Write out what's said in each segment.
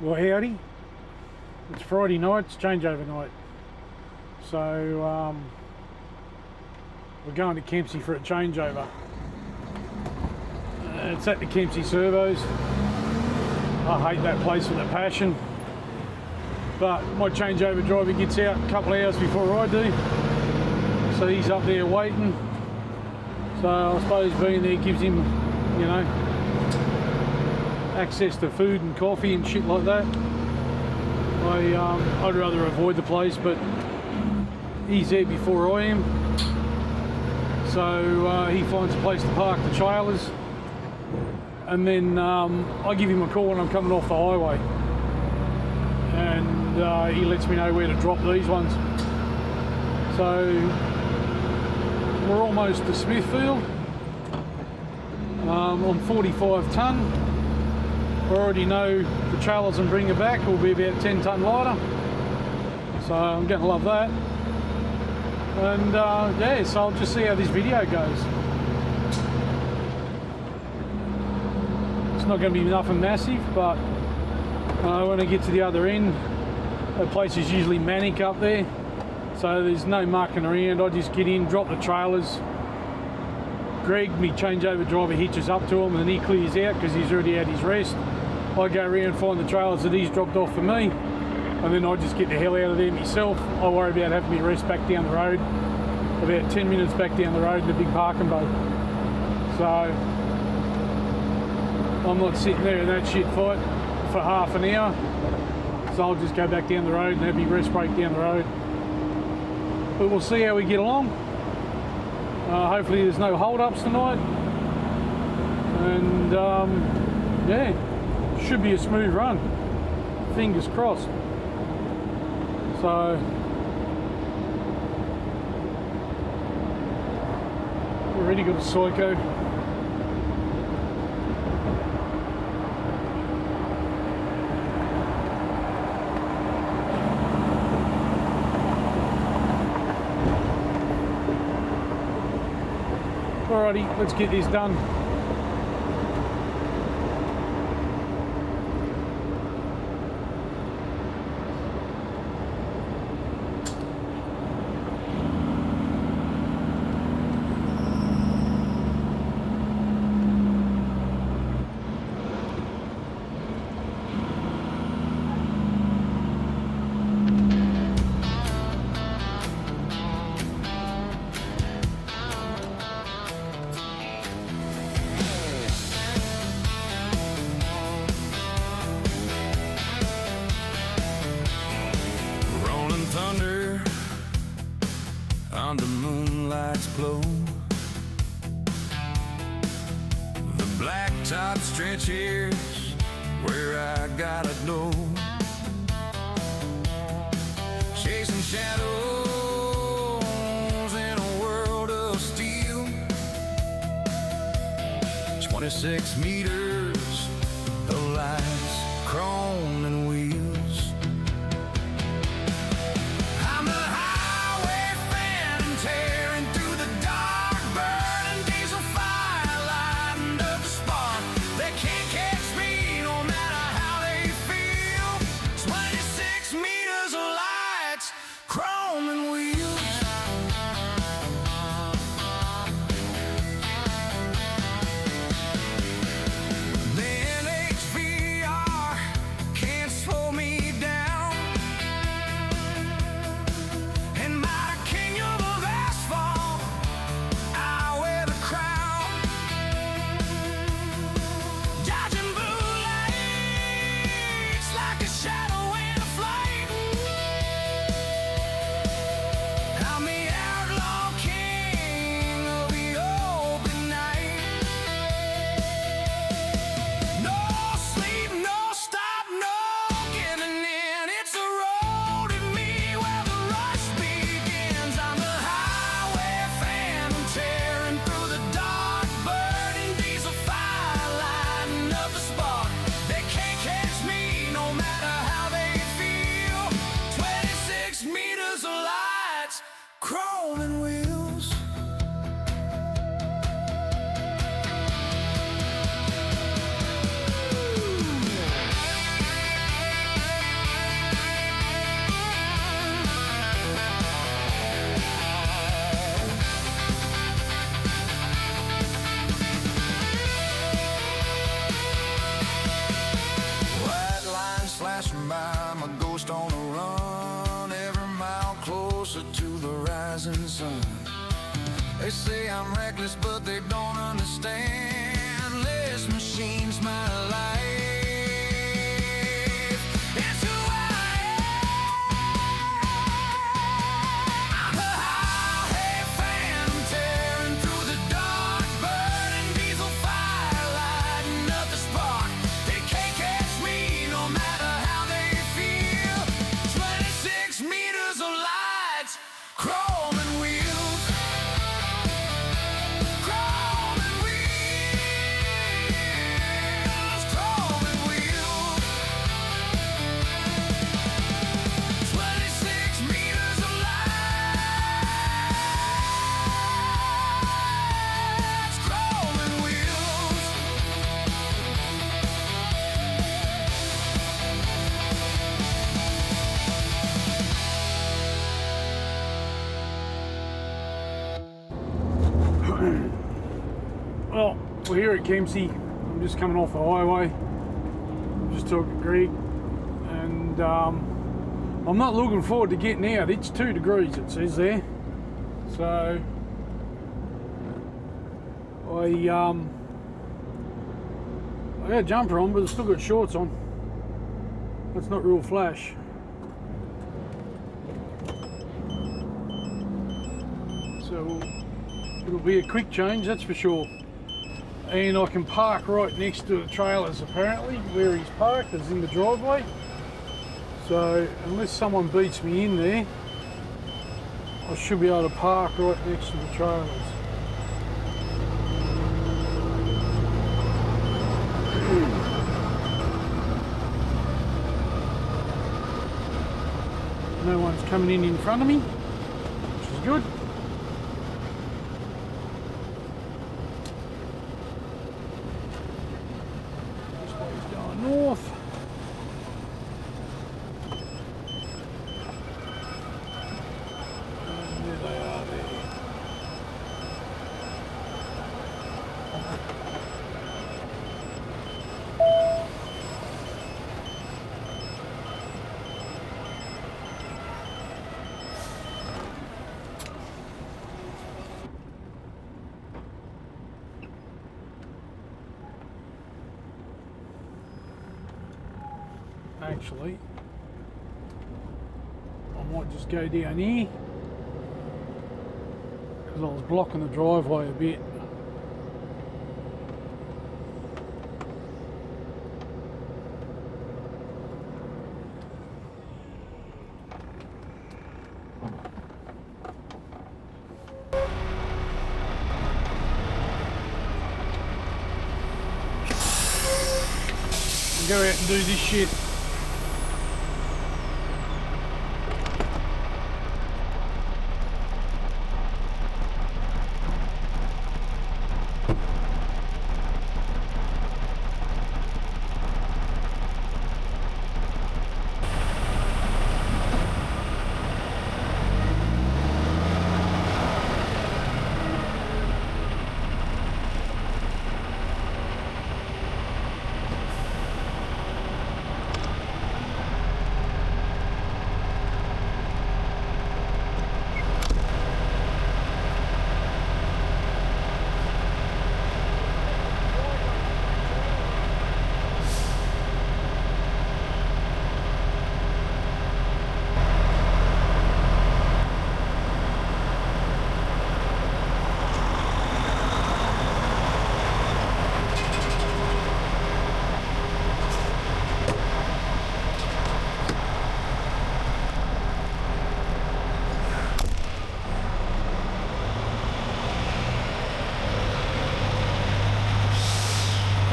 Well, howdy. It's Friday night, it's changeover night. So we're going to Kempsey for a changeover. It's at the Kempsey Service. I hate that place with a passion. But my changeover driver gets out a couple of hours before I do. So he's up there waiting. So I suppose being there gives him, you know, access to food and coffee and shit like that. I'd rather avoid the place, but he's there before I am. So he finds a place to park the trailers, and then I give him a call when I'm coming off the highway, and he lets me know where to drop these ones. So we're almost to Smithfield. I'm 45 tonne. I already know the trailers I'm bringing back will be about 10 tonne lighter, so I'm going to love that. And yeah, so I'll just see how this video goes. It's not going to be nothing massive, but when I get to the other end, the place is usually manic up there, so there's no mucking around. I just get in, drop the trailers. Greg, me changeover driver, hitches up to him, and then he clears out because he's already had his rest. I go around, find the trailers that he's dropped off for me, and then I just get the hell out of there myself. I worry about having me rest back down the road, about 10 minutes back down the road in a big parking bay. So I'm not sitting there in that shit fight for half an hour. So I'll just go back down the road and have me rest break down the road. But we'll see how we get along. Hopefully there's no hold-ups tonight. And yeah. Should be a smooth run, fingers crossed. So we've already got a psycho. Alrighty, let's get this done. Thunder under moonlight's glow. The blacktop stretches where I gotta go. Chasing shadows in a world of steel. 26 meters of lights, chrome and wheels. rising sun. They say I'm reckless, but they don't understand. Less machines, my life. It's who I am. I'm a highway phantom tearing through the dark, burning diesel fire, lighting up the spark. They can't catch me, no matter how they feel. 26 meters of lights, chrome and wheels. Chrome and wheels, chrome and wheels. 26 meters of lights, chrome and wheels. Well, we're here at Kempsey. I'm just coming off the highway. I'm just talking Greg, and I'm not looking forward to getting out. It's 2 degrees, it says there. So I got a jumper on, but I've still got shorts on. That's not real flash. So it'll be a quick change, that's for sure. And I can park right next to the trailers apparently, where he's parked is in the driveway. So unless someone beats me in there, I should be able to park right next to the trailers. No one's coming in front of me, which is good. North. And there they are there. Actually, I might just go down here because I was blocking the driveway a bit. Go out and do this shit.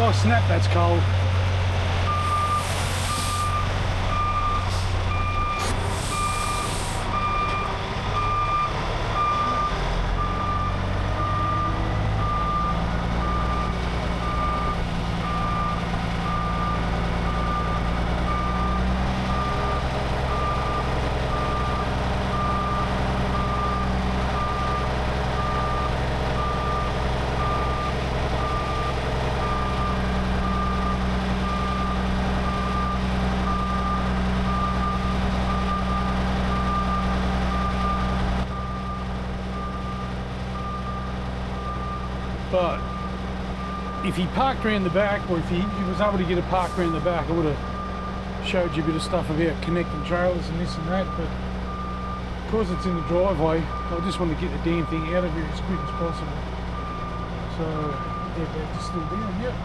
Oh snap, that's cold. But if he parked around the back, or if he was able to get a park around the back, I would have showed you a bit of stuff about connecting trailers and this and that. But because it's in the driveway, I just want to get the damn thing out of here as quick as possible. So yeah, that's still down, yep.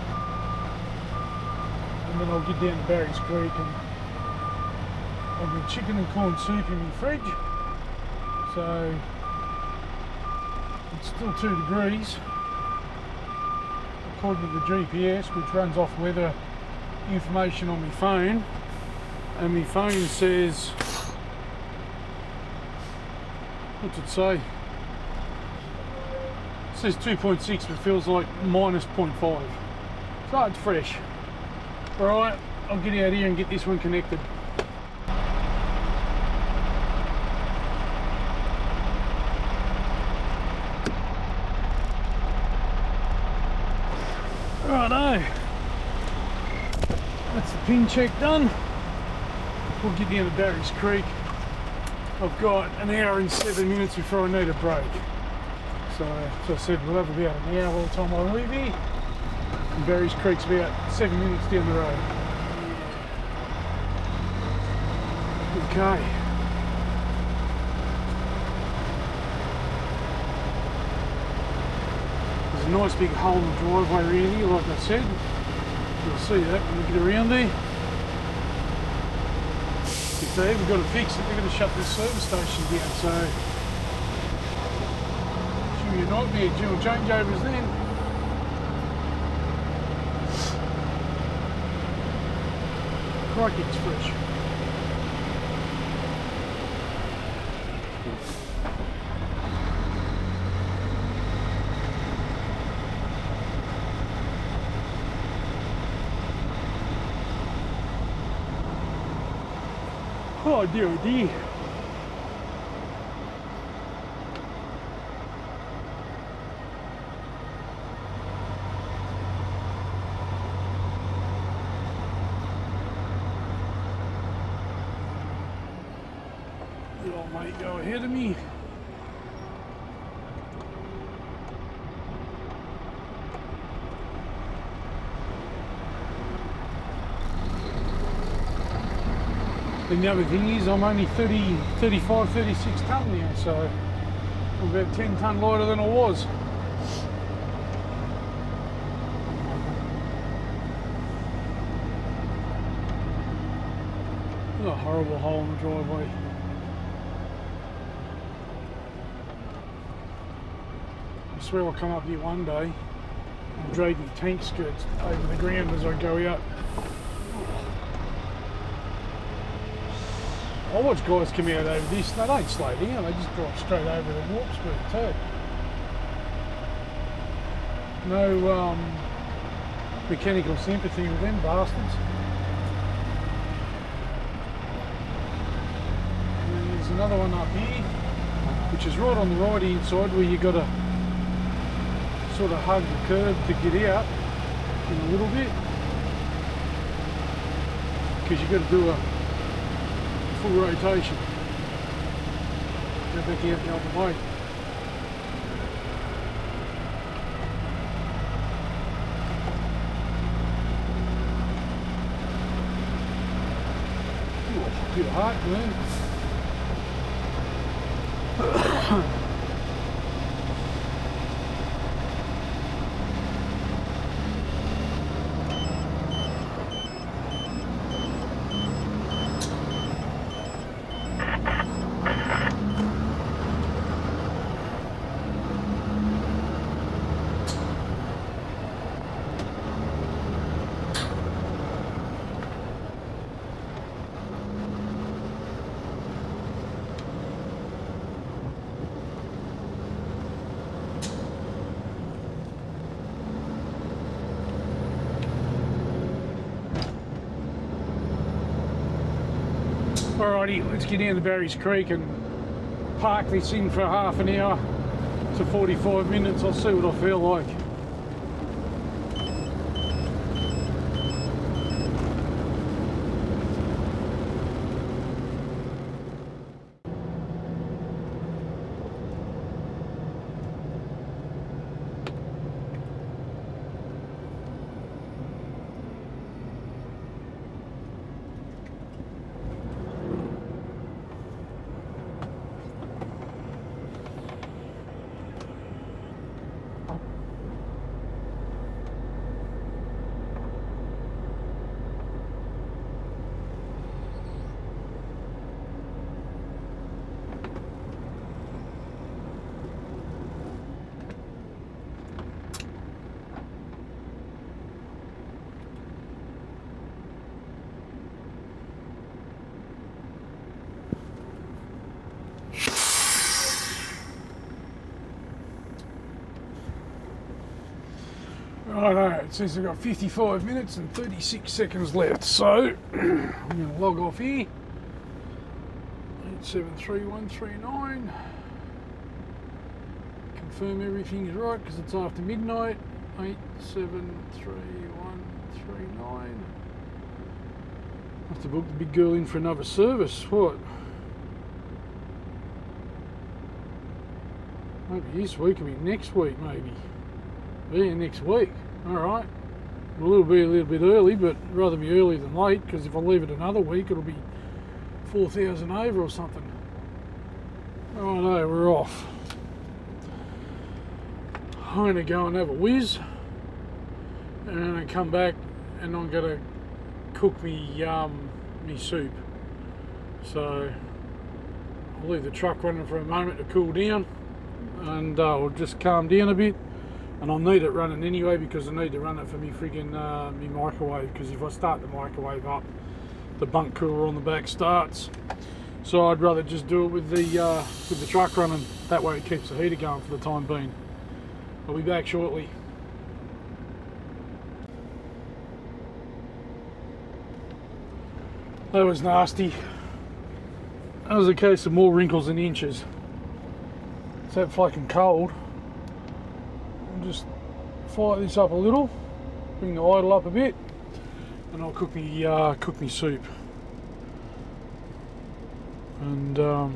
And then I'll get down to Barry's Creek, and I've got chicken and corn soup in my fridge. So it's still 2 degrees according to the GPS, which runs off weather information on my phone, and my phone says, what's it say? It says 2.6, but feels like minus 0.5. So it's fresh. Alright, I'll get out here and get this one connected. Righto, that's the pin check done. We'll get down to Barry's Creek. I've got an hour and 7 minutes before I need a break. So, as I said, we'll have about an hour by the time I leave here. And Barry's Creek's about 7 minutes down the road. Okay. There's a nice big hole in the driveway around here, like I said. You'll see that when we get around there. If they ever got to fix it, they're going to shut this service station down, so should be a nightmare doing changeovers then. Crikey, it's fresh. Oh dear, oh dear. The old mate go ahead of me. And the other thing is, I'm only 35, 36 tonne now, so I'm about 10 tonne lighter than I was. There's a horrible hole in the driveway. I swear I'll come up here one day and drag my tank skirts over the ground as I go out. I watch guys come out over this, they don't slow down, they just drive straight over the warp speed too. No mechanical sympathy with them bastards. And there's another one up here, which is right on the right hand side, where you got to sort of hug the curb to get out in a little bit, because you've got to do a full rotation. Go back out the other way. Ooh, bit of heart burn. Alrighty, let's get down to Barry's Creek and park this in for half an hour to 45 minutes. I'll see what I feel like. Righto, it says I've got 55 minutes and 36 seconds left, so I'm going to log off here. 873139. Confirm everything's right because it's after midnight. 873139. Have to book the big girl in for another service. What? Maybe this week, or next week, maybe. Yeah, next week. Alright. Well, it'll be a little bit early, but I'd rather be early than late, because if I leave it another week, it'll be 4,000 over or something. Oh no, we're off. I'm going to go and have a whiz, and I'm going to come back, and I'm going to cook me soup. So I'll leave the truck running for a moment to cool down, and I'll just calm down a bit. And I'll need it running anyway because I need to run it for me friggin' me microwave, because if I start the microwave up, the bunk cooler on the back starts. So I'd rather just do it with the truck running. That way it keeps the heater going for the time being. I'll be back shortly. That was nasty. That was a case of more wrinkles than inches. It's that fucking cold. Just fire this up a little, bring the idle up a bit, and I'll cook me soup. And I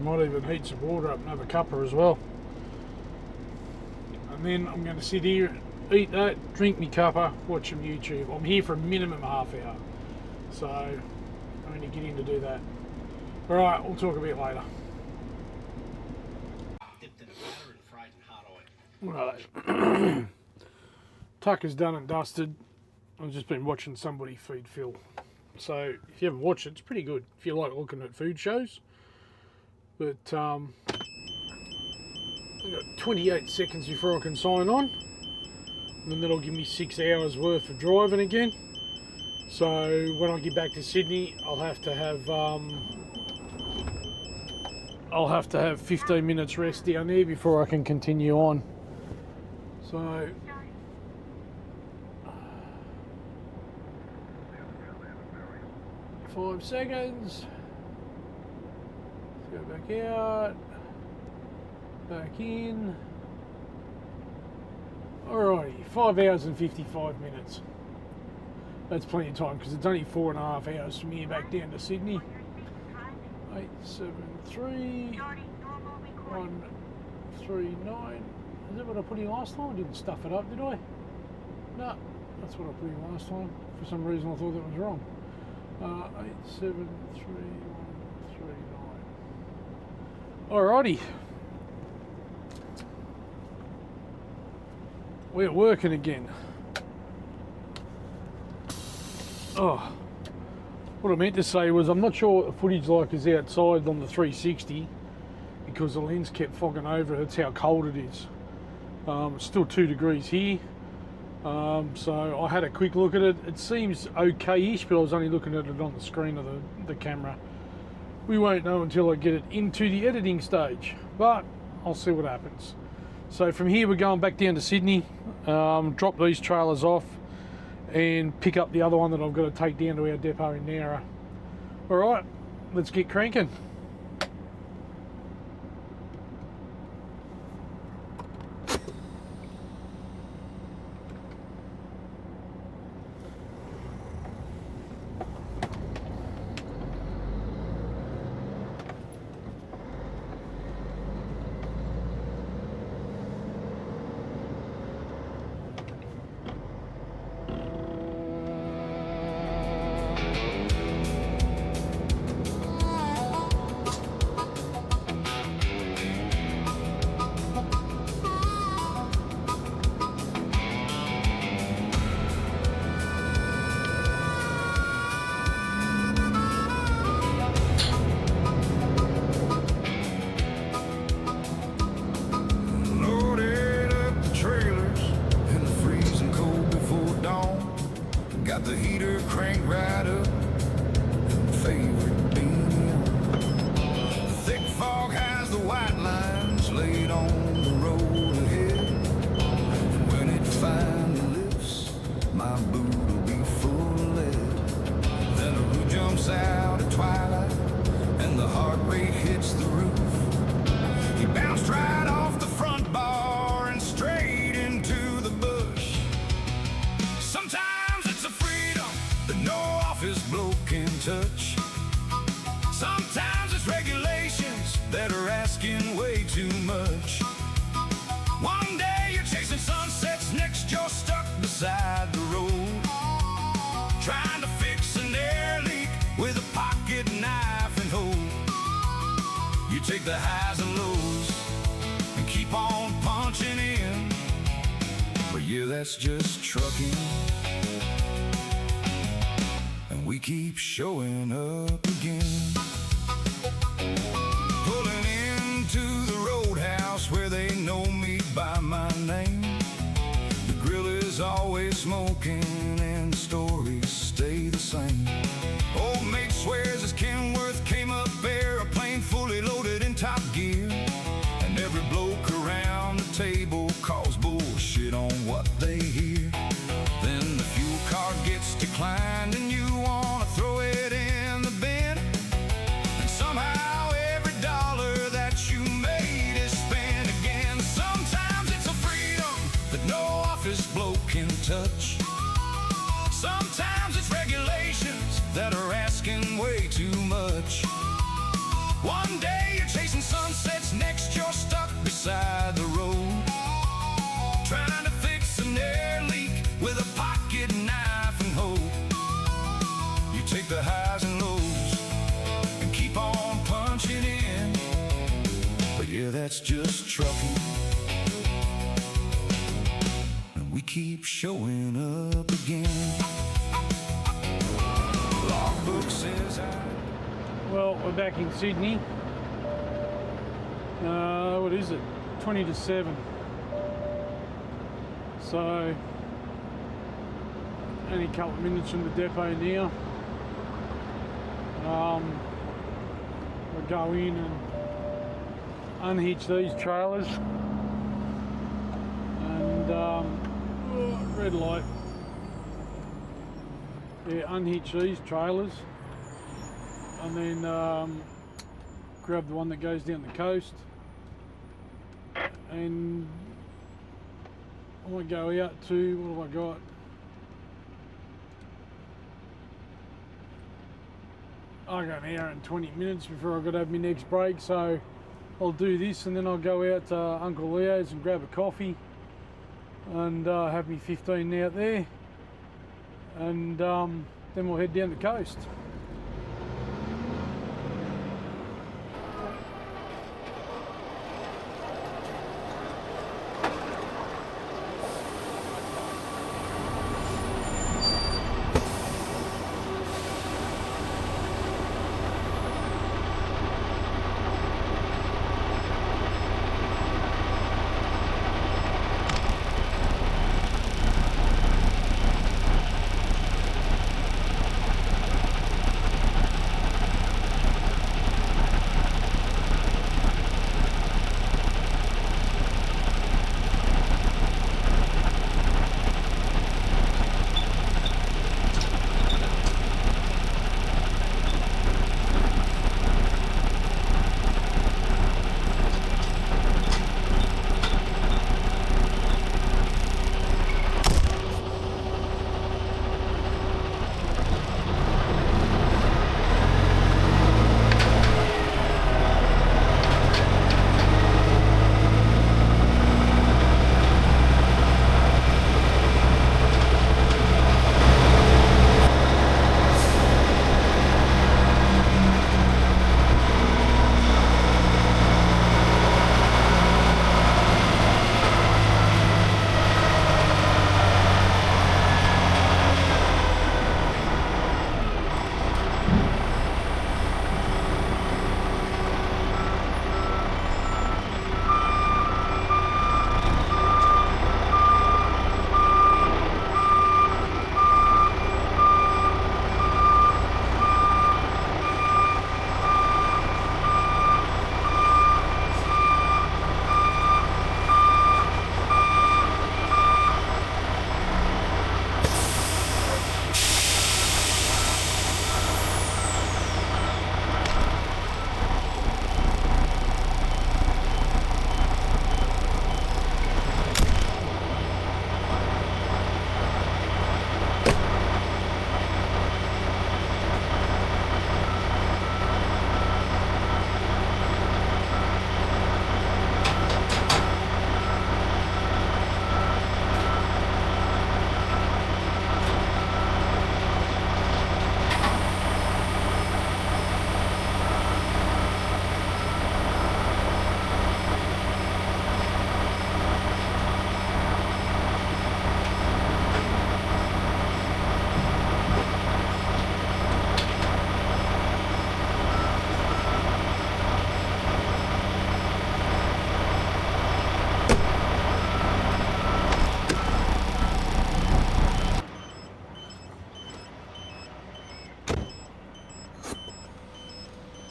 might even heat some water up and have a cuppa as well. And then I'm going to sit here, eat that, drink me cuppa, watch some YouTube. I'm here for a minimum half hour, so I need to get in to do that. All right, we'll talk a bit later. Right. Tucker's done and dusted. I've just been watching somebody feed Phil. So if you haven't watched it, it's pretty good if you like looking at food shows. But I've got 28 seconds before I can sign on. And then that'll give me 6 hours worth of driving again. So when I get back to Sydney, I'll have to have 15 minutes rest down there before I can continue on. So 5 seconds. Let's go back out, back in. Alrighty, 5 hours and 55 minutes. That's plenty of time because it's only 4.5 hours from here back down to Sydney. 873139. Is that what I put in last time? I didn't stuff it up, did I? No, that's what I put in last time. For some reason I thought that was wrong. 873139. Alrighty. We're working again. Oh, what I meant to say was I'm not sure what the footage like is outside on the 360 because the lens kept fogging over. That's how cold it is. It's still 2 degrees here. So I had a quick look at it. It seems okay-ish, but I was only looking at it on the screen of the camera. We won't know until I get it into the editing stage, but I'll see what happens. So from here we're going back down to Sydney, drop these trailers off and pick up the other one that I've got to take down to our depot in Nowra. Alright, let's get cranking. the heater cranked right up. Favorite beanie on. The thick fog has the white lines laid on the road ahead. And when it finds office bloke can touch. Sometimes it's regulations that are asking way too much. One day you're chasing sunsets, next you're stuck beside the road, trying to fix an air leak with a pocket knife and hoe. You take the highs and lows and keep on punching in, but yeah, that's just trucking. And we keep showing up again, pulling into the roadhouse where they know me by my name. The grill is always smoking and the stories stay the same. Old mate swears his Kenworth came up airplane fully loaded in top gear, and every bloke around the table calls bullshit on what they hear. Then the fuel card gets declined and you wanna throw it in the bin, and somehow every dollar that you made is spent again. Sometimes it's a freedom that no office bloke can touch. Sometimes it's regulations that are asking way too much. One day you're chasing sunsets, next you're stuck beside the road, trying to fix an air leak with a pocket knife and hoe. You take the highs and lows and keep on punching in, but yeah, that's just trucking. And we keep showing up again. Logbook says Well, we're back in Sydney. What is it? 20 to 7. So, only a couple of minutes from the depot now. We'll go in and unhitch these trailers. And, red light. Yeah, unhitch these trailers. And then grab the one that goes down the coast, and I want to go out to, what have I got? I got an hour and 20 minutes before I've got to have my next break, so I'll do this and then I'll go out to Uncle Leo's and grab a coffee and have me 15 out there, and then we'll head down the coast.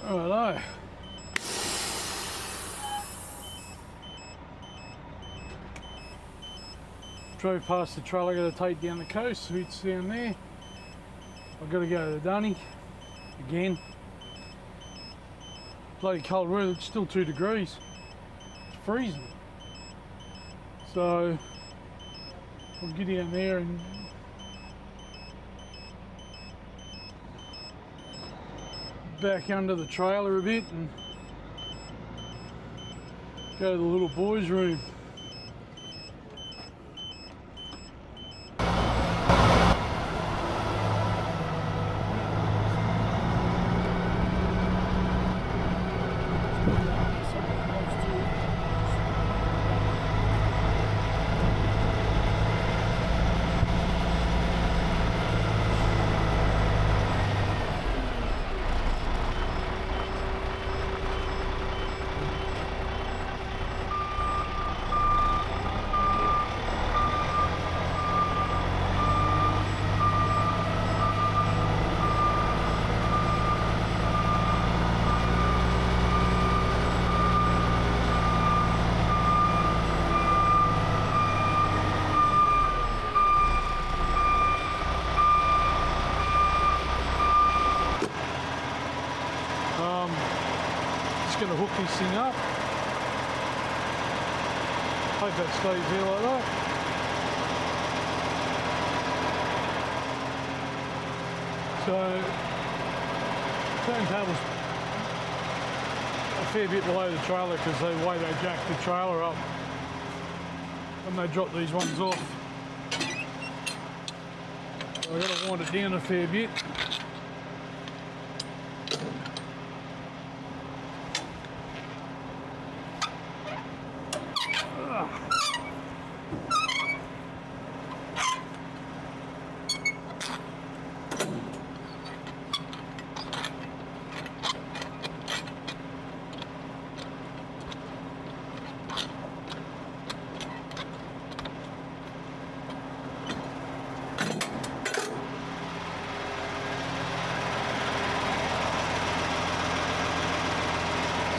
Righto. Drove past the trailer I got to take down the coast, so it's down there. I've got to go to the dunny again. Bloody cold weather, it's still 2 degrees. It's freezing. So I'll get down there and back under the trailer a bit and go to the little boys' room. Just going to hook this thing up. Hope that stays there like that. So, turntable's a fair bit below the trailer because the way they jack the trailer up when they drop these ones off. So I've got to wind it down a fair bit.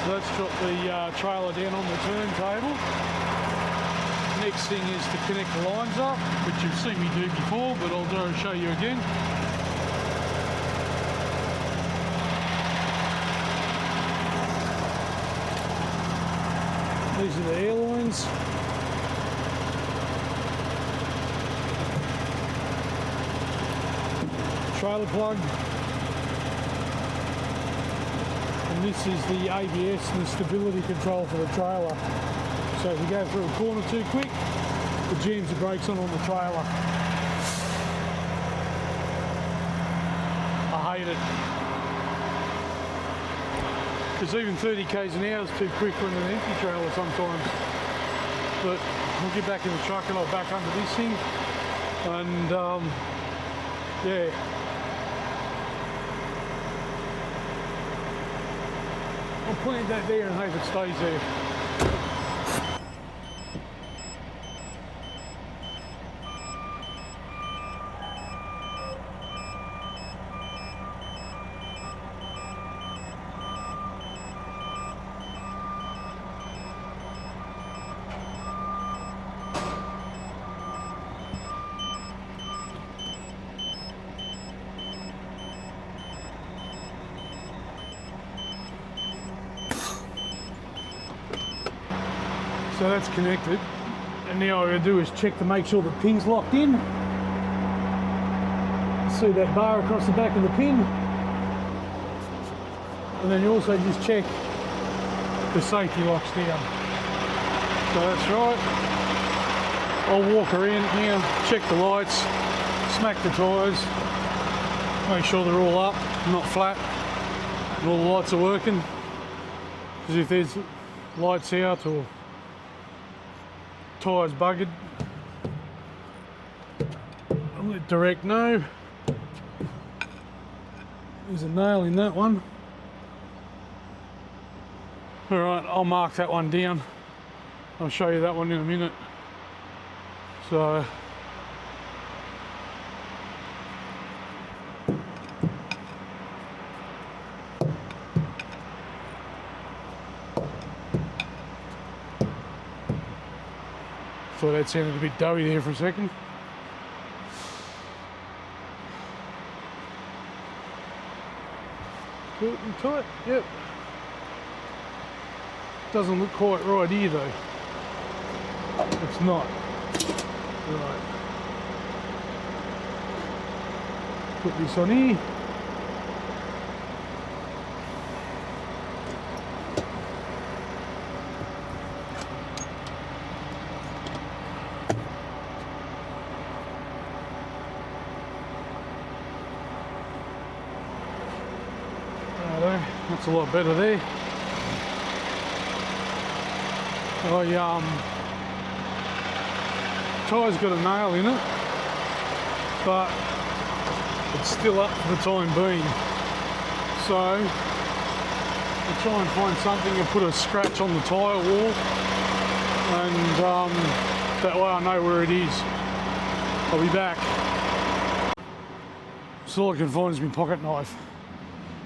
So let's drop the trailer down on the turntable. Next thing is to connect the lines up, which you've seen me do before, but I'll show you again. These are the air lines. Trailer plug. And this is the ABS and the stability control for the trailer. So if you go through a corner too quick, it jams the brakes on the trailer. I hate it. Because even 30 k's an hour is too quick on an empty trailer sometimes. But I'll get back in the truck and I'll back under this thing. And yeah. I'll plant that there and hope it stays there. So that's connected, and now all I gotta do is check to make sure the pin's locked in. See that bar across the back of the pin, and then you also just check the safety locks down. So that's right. I'll walk around now, check the lights, smack the tyres, make sure they're all up, not flat, and all the lights are working. Because if there's lights out or tyres buggered, I'll let direct know. There's a nail in that one. Alright, I'll mark that one down. I'll show you that one in a minute. So thought that sounded a bit doughy there for a second. Good and tight, yep. Doesn't look quite right here though. It's not. Right. Put this on here. That's a lot better there. Tyre's got a nail in it, but it's still up for the time being. So I'll try and find something and put a scratch on the tyre wall, and that way I know where it is. I'll be back. So all I can find is my pocket knife.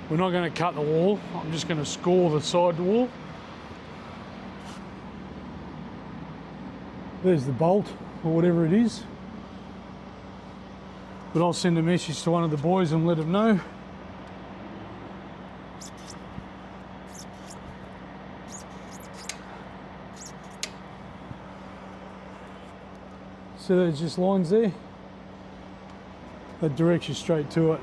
We're not going to cut the wall, I'm just going to score the side wall. There's the bolt, or whatever it is. But I'll send a message to one of the boys and let them know. So there's just lines there. That directs you straight to it.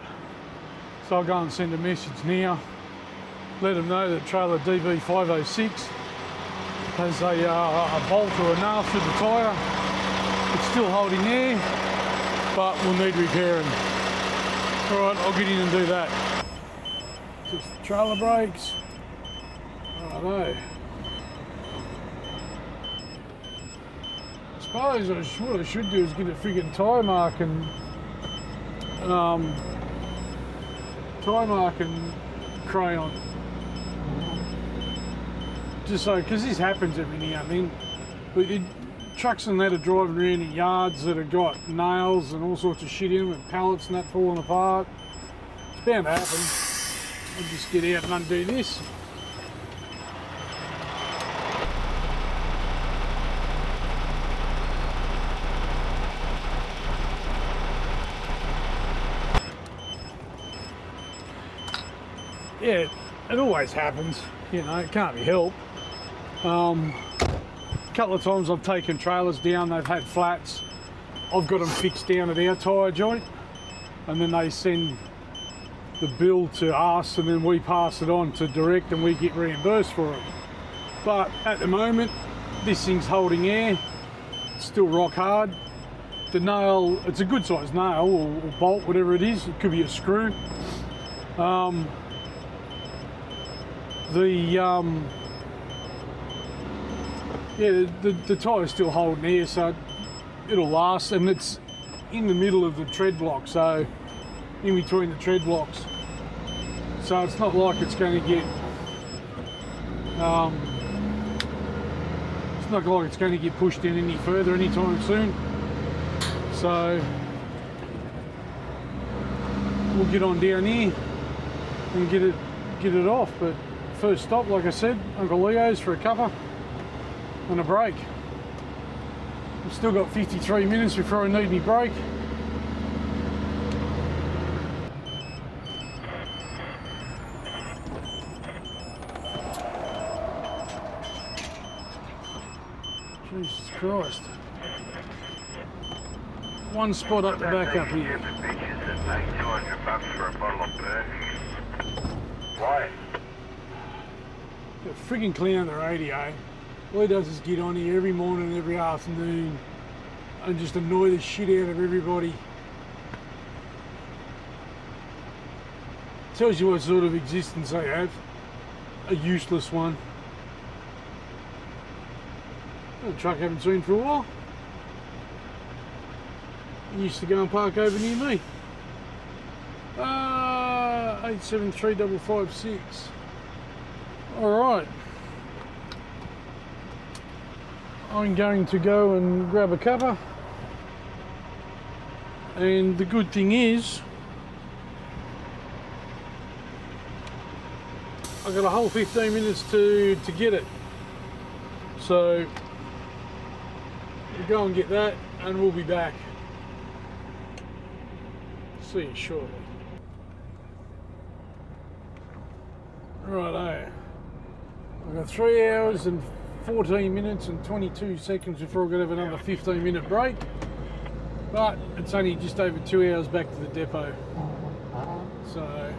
So I'll go and send a message now, let them know that trailer DB506 has a bolt or a nail through the tyre. It's still holding there, but will need repairing. All right, I'll get in and do that. Just the trailer brakes. Righto. I suppose what I should do is get a friggin' tyre marking crayon, just so, because this happens every now and then. But trucks and that are driving around in yards that have got nails and all sorts of shit in them, and pallets and that falling apart. It's bound to happen. I'll just get out and undo this. Yeah, it always happens, you know, it can't be helped. A couple of times I've taken trailers down, they've had flats. I've got them fixed down at our tyre joint, and then they send the bill to us, and then we pass it on to Direct and we get reimbursed for it. But at the moment, this thing's holding air, it's still rock hard. The nail, it's a good sized nail or bolt, whatever it is, it could be a screw. The tyre's still holding air, so it'll last, and it's in the middle of the tread block, so in between the tread blocks. So it's not like it's going to get pushed in any further anytime soon. So we'll get on down here and get it off. But first stop, like I said, Uncle Leo's for a cuppa and a break. I've still got 53 minutes before I need my break. Jesus Christ. One spot up the back up here. Why? That friggin' clown on the radio. All he does is get on here every morning and every afternoon and just annoy the shit out of everybody. Tells you what sort of existence they have. A useless one. A truck I haven't seen for a while. He used to go and park over near me. 873556. Alright. I'm going to go and grab a cuppa. And the good thing is, I've got a whole 15 minutes to get it. So We'll go and get that and we'll be back. See you shortly. Righto. I've got 3 hours and 14 minutes and 22 seconds before we're going to have another 15-minute break. But it's only just over 2 hours back to the depot. So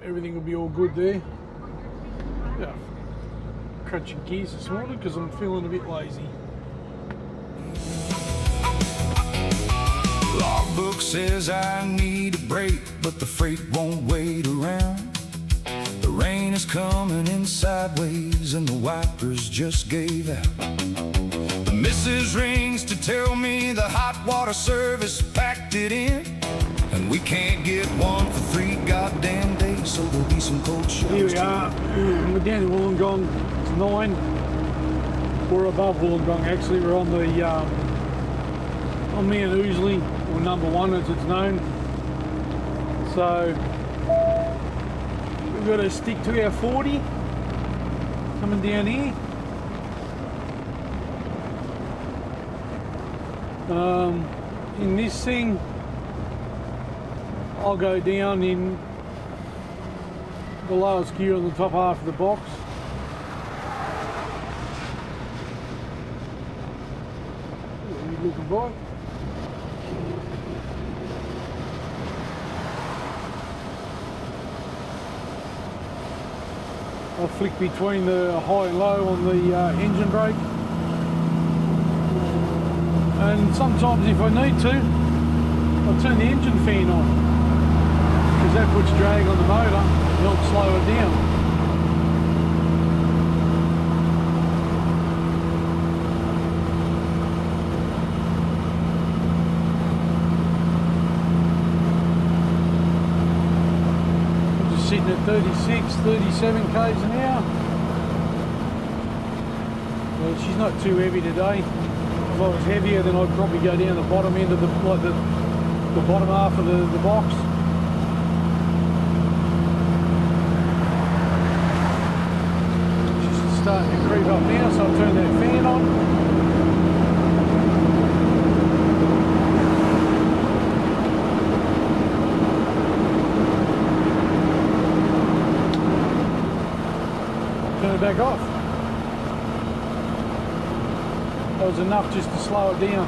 everything will be all good there. Yeah. Crunching gears this morning because I'm feeling a bit lazy. Logbook says I need a break, but the freight won't wait around. The rain is coming in sideways and the wipers just gave out. The missus rings to tell me the hot water service packed it in, and we can't get one for 3 goddamn days, so there'll be some cold showers. Here we are. We're down in Wollongong. It's 9. We're above Wollongong actually. We're on the on Mount Ousley, or number 1 as it's known. So we've got to stick to our 40 coming down here. In this thing, I'll go down in the lowest gear on the top half of the box. What are you looking for? I'll flick between the high and low on the engine brake. And sometimes if I need to, I'll turn the engine fan on, because that puts drag on the motor and helps slow it down. I'm just sitting at 36, 37 k's an hour. Well, she's not too heavy today. If I was heavier, then I'd probably go down the bottom end of the bottom half of the box. She's starting to creep up now, so I'll turn that fan on. Turn it back off. That was enough just to slow it down.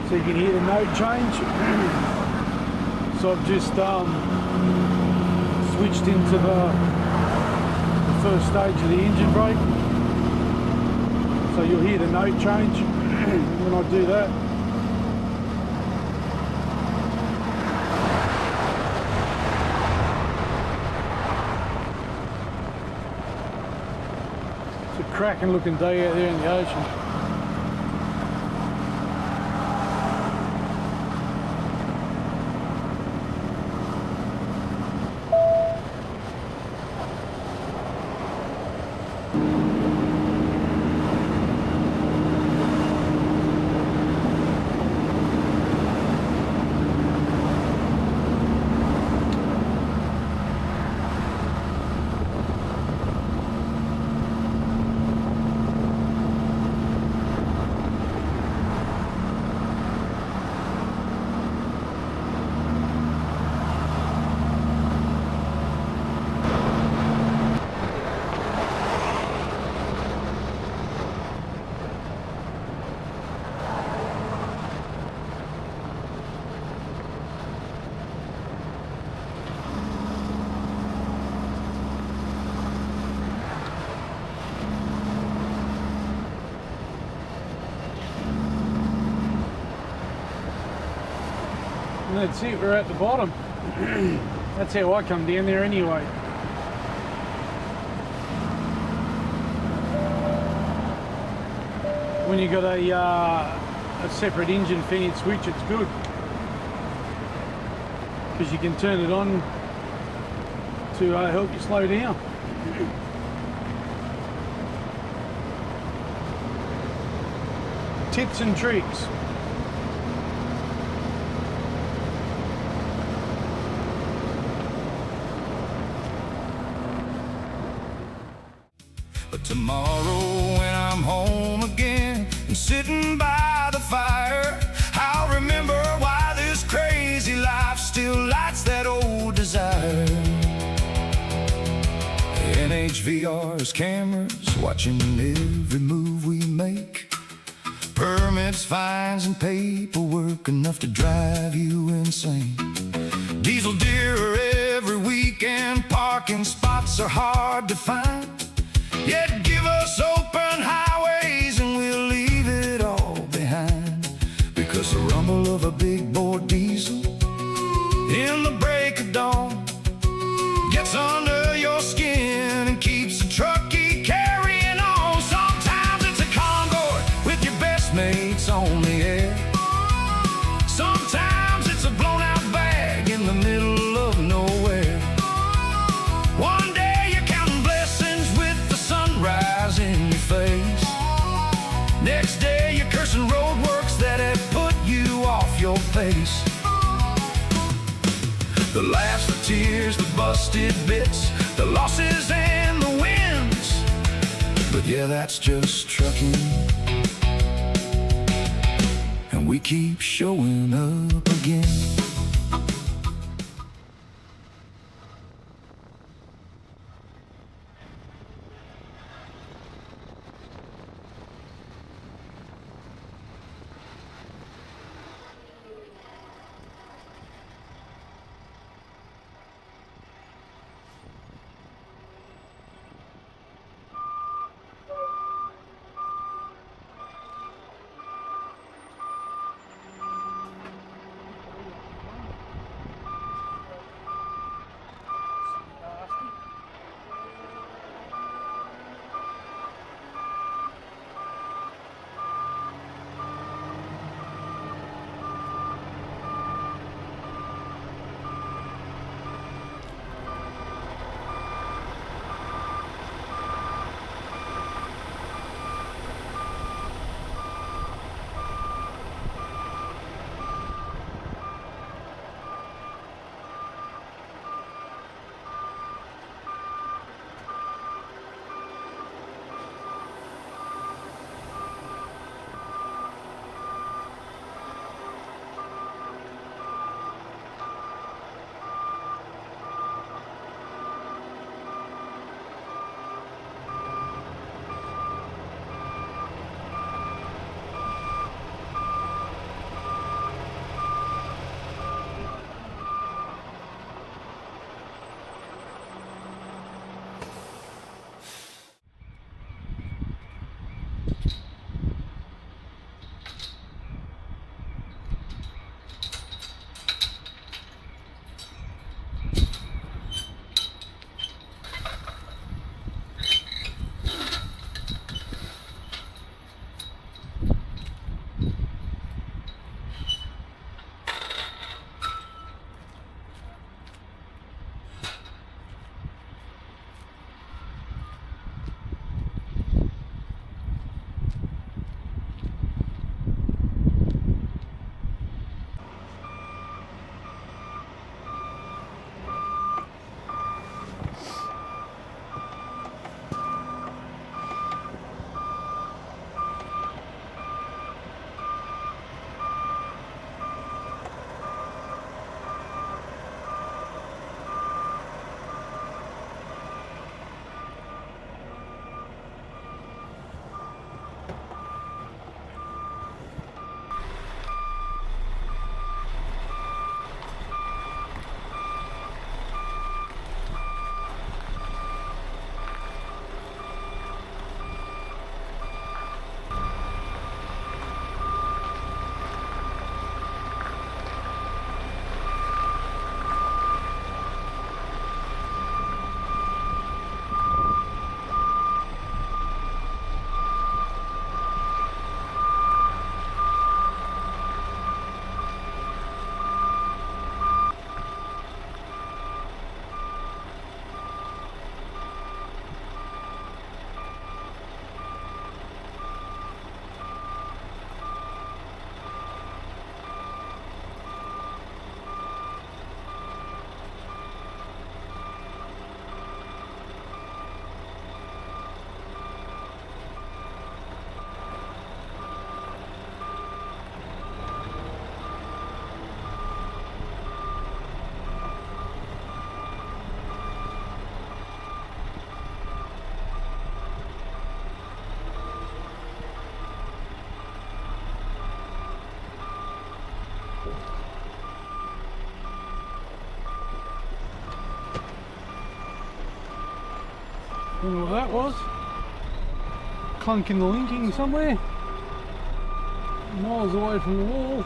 So you can hear the note change. So I've just switched into the first stage of the engine brake. So you'll hear the note change when I do that. Cracking looking day out there in the ocean. And that's it, we're at the bottom. That's how I come down there anyway. When you've got a separate engine fan switch, it's good, because you can turn it on to help you slow down. tips and tricks. But tomorrow when I'm home again and sitting by the fire, I'll remember why this crazy life still lights that old desire. NHVR's cameras watching every move we make. Permits, fines, and paperwork enough to drive you insane. Diesel deer are every weekend, parking spots are hard to find. Yet give us open highways and we'll leave it all behind. Because the rumble of a big bore diesel in the break of dawn gets under your skin and keeps the truckie carrying on. Sometimes it's a convoy with your best mates on the air. Sometimes it's a blown out bag in the middle of nowhere. One day you're counting blessings with the sunrise in your face. Next day you're cursing roadworks that have put you off your pace. The laughs, the tears, the busted bits, the losses and the wins. But yeah, that's just trucking. And we keep showing up again. Don't know what that was. Clunk in the linking somewhere. Miles away from the wall.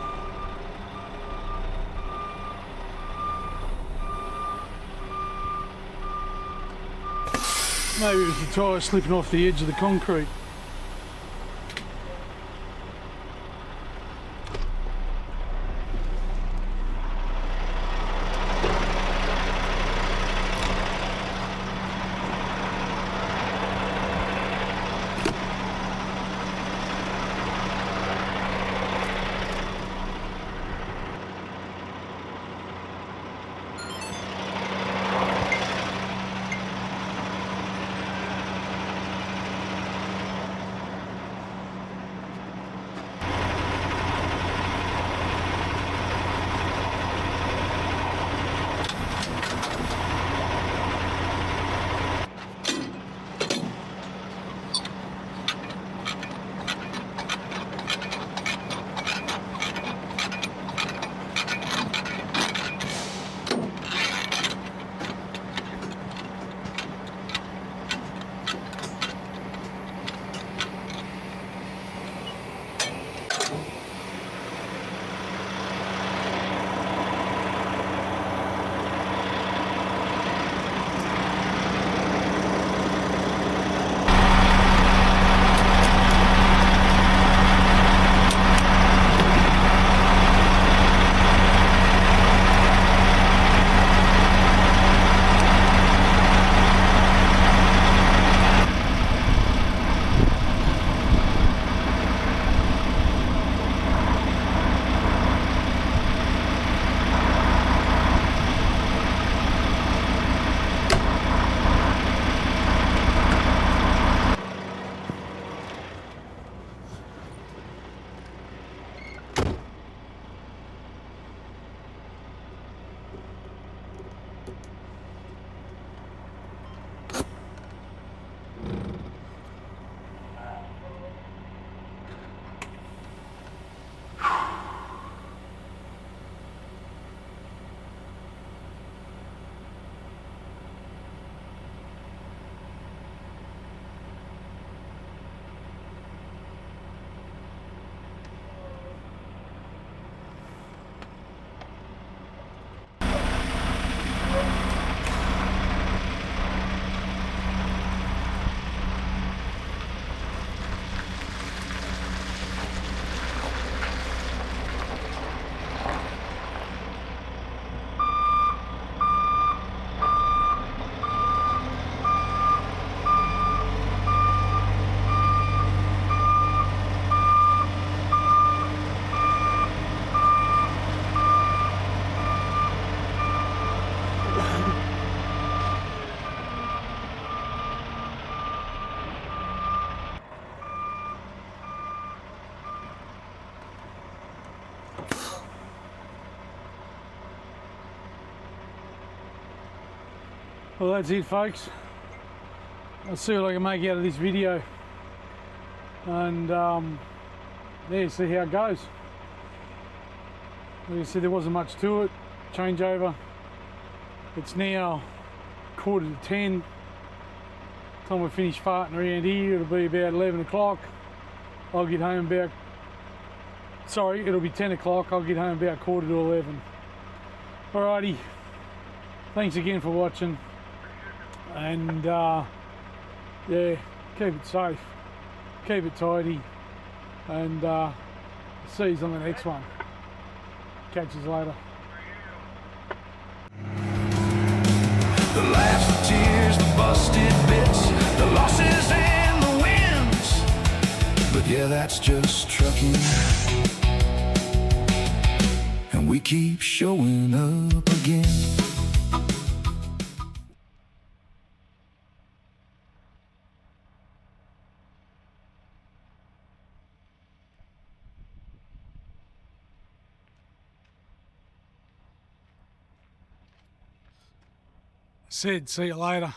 Maybe it was the tyre slipping off the edge of the concrete. Well, that's it, folks. I'll see what I can make out of this video, and yeah, see how it goes. Like I said, there wasn't much to it. Changeover. It's now 9:45. Time we finish farting around here, it'll be about 11 o'clock. I'll get home about, sorry, it'll be 10 o'clock. I'll get home about 11:15. Alrighty, thanks again for watching, and yeah, keep it safe, keep it tidy, and see you on the next one. Catch you later. The laughs, the tears, the busted bits, the losses and the wins. But yeah, that's just trucking. And we keep showing up again. Said, see you later.